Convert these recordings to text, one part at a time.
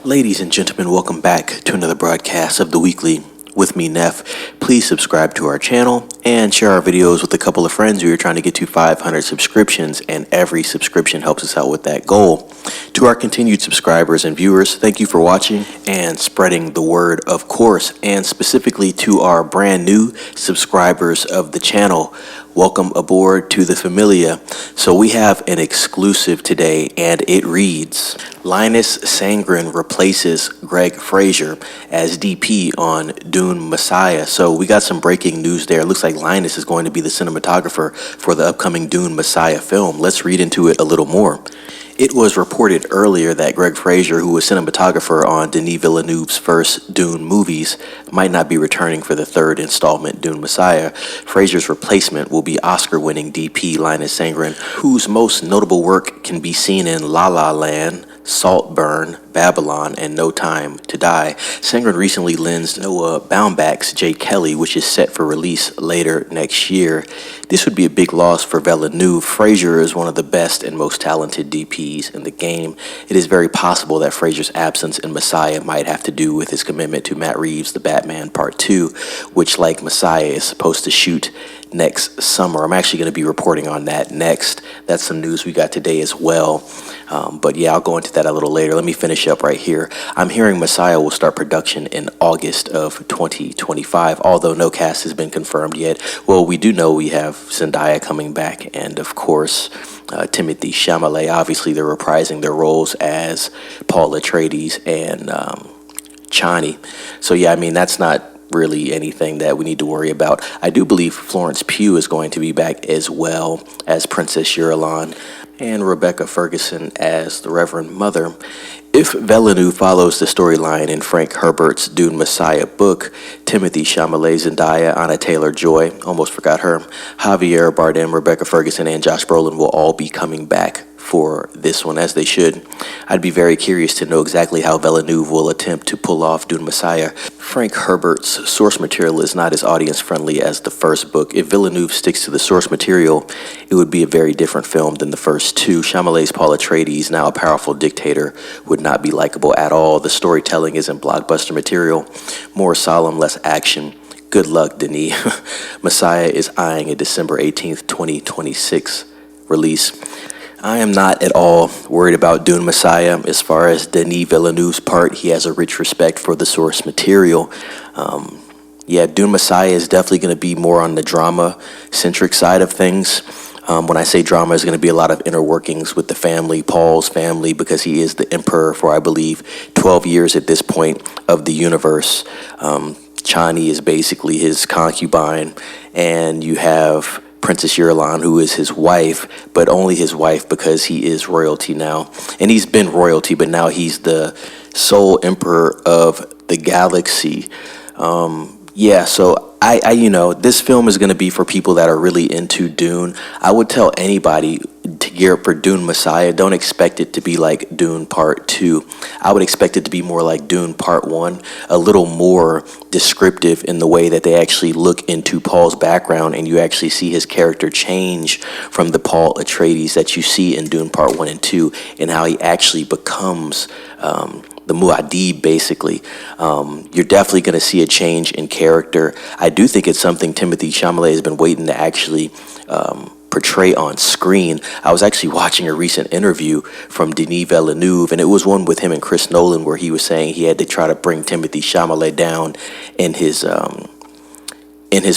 Ladies and gentlemen, welcome back to another broadcast of The Weekly with me, Neff. Please subscribe to our channel and share our videos with a couple of friends. We are trying to get to 500 subscriptions, and every subscription helps us out with that goal. To our continued subscribers and viewers, thank you for watching and spreading the word, of course, and specifically to our brand new subscribers of the channel. Welcome aboard to the Familia. So we have an exclusive today, and it reads, Linus Sandgren replaces Greg Fraser as DP on Dune Messiah. So we got some breaking news there. It looks like Linus is going to be the cinematographer for the upcoming Dune Messiah film. Let's read into it a little more. It was reported earlier that Greg Fraser, who was cinematographer on Denis Villeneuve's first Dune movies, might not be returning for the third installment, Dune Messiah. Fraser's replacement will be Oscar-winning DP Linus Sandgren, whose most notable work can be seen in La La Land, Saltburn, Babylon, and No Time to Die. Sandgren recently lensed Noah Baumbach's J. Kelly, which is set for release later next year. This would be a big loss for Villeneuve. Fraser is one of the best and most talented DPs in the game. It is very possible that Fraser's absence in Messiah might have to do with his commitment to Matt Reeves' The Batman Part 2, which, like Messiah, is supposed to shoot next summer. I'm actually going to be reporting on that next. That's some news we got today as well. But yeah, I'll go into that a little later. Let me finish up right here. I'm hearing Messiah will start production in August of 2025, although no cast has been confirmed yet. Well, we do know we have Zendaya coming back, and of course, Timothée Chalamet. Obviously, they're reprising their roles as Paul Atreides and Chani. So yeah, I mean, that's not really anything that we need to worry about. I do believe Florence Pugh is going to be back as well as Princess Irulan, and Rebecca Ferguson as the Reverend Mother. If Villeneuve follows the storyline in Frank Herbert's Dune Messiah book, Timothée Chalamet, Zendaya, Anna Taylor-Joy, almost forgot her, Javier Bardem, Rebecca Ferguson, and Josh Brolin will all be coming back for this one, as they should. I'd be very curious to know exactly how Villeneuve will attempt to pull off Dune Messiah. Frank Herbert's source material is not as audience friendly as the first book. If Villeneuve sticks to the source material, it would be a very different film than the first two. Chalamet's Paul Atreides, now a powerful dictator, would not be likable at all. The storytelling isn't blockbuster material, more solemn, less action. Good luck, Denis. Messiah is eyeing a December 18th, 2026 release. I am not at all worried about Dune Messiah. As far as Denis Villeneuve's part, he has a rich respect for the source material. Yeah, Dune Messiah is definitely going to be more on the drama-centric side of things. When I say drama, there's going to be a lot of inner workings with the family, Paul's family, because he is the emperor for, I believe, 12 years at this point of the universe. Chani is basically his concubine, and you have Princess Irulan, who is his wife, but only his wife because he is royalty now. And he's been royalty, but now he's the sole emperor of the galaxy. Yeah, so you know, this film is going to be for people that are really into Dune. I would tell anybody to gear up for Dune Messiah. Don't expect it to be like Dune Part 2. I would expect it to be more like Dune Part 1, a little more descriptive in the way that they actually look into Paul's background, and you actually see his character change from the Paul Atreides that you see in Dune Part 1 and 2, and how he actually becomes the Muad'Dib, basically. You're definitely going to see a change in character. I do think it's something Timothée Chalamet has been waiting to actually portray on screen. I was actually watching a recent interview from Denis Villeneuve, and it was one with him and Chris Nolan, where he was saying he had to try to bring Timothée Chalamet down in his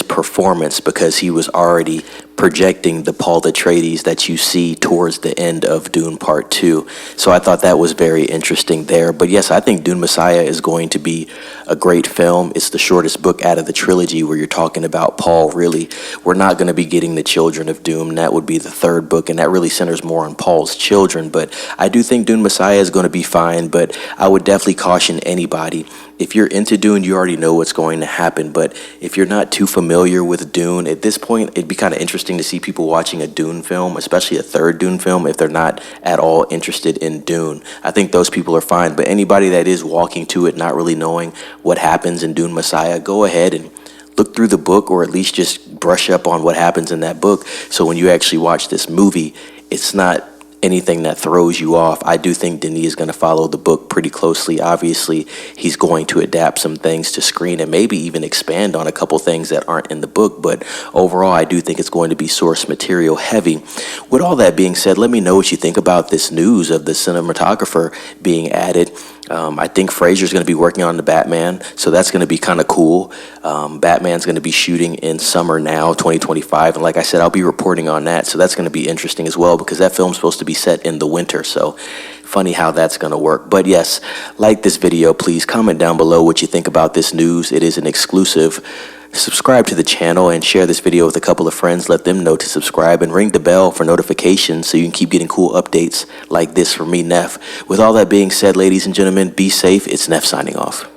performance because he was already projecting the Paul Atreides that you see towards the end of Dune Part 2. So I thought that was very interesting there. But yes, I think Dune Messiah is going to be a great film. It's the shortest book out of the trilogy where you're talking about Paul, really. We're not going to be getting the Children of Dune. That would be the third book, and that really centers more on Paul's children. But I do think Dune Messiah is going to be fine, but I would definitely caution anybody. If you're into Dune, you already know what's going to happen. But if you're not too familiar with Dune, at this point, it'd be kind of interesting to see people watching a Dune film, especially a third Dune film, if they're not at all interested in Dune. I think those people are fine. But anybody that is walking to it not really knowing what happens in Dune Messiah, go ahead and look through the book, or at least just brush up on what happens in that book. So when you actually watch this movie, it's not anything that throws you off. I do think Denis is going to follow the book pretty closely. Obviously, he's going to adapt some things to screen and maybe even expand on a couple things that aren't in the book. But overall, I do think it's going to be source material heavy. With all that being said, let me know what you think about this news of the cinematographer being added. I think Fraser's going to be working on the Batman, so that's going to be kind of cool. Batman's going to be shooting in summer now, 2025, and like I said, I'll be reporting on that, so that's going to be interesting as well because that film's supposed to be set in the winter, so funny how that's going to work. But yes, like this video, please comment down below what you think about this news. It is an exclusive. Subscribe to the channel and share this video with a couple of friends. Let them know to subscribe and ring the bell for notifications so you can keep getting cool updates like this from me, Neff. With all that being said, ladies and gentlemen, be safe. It's Neff signing off.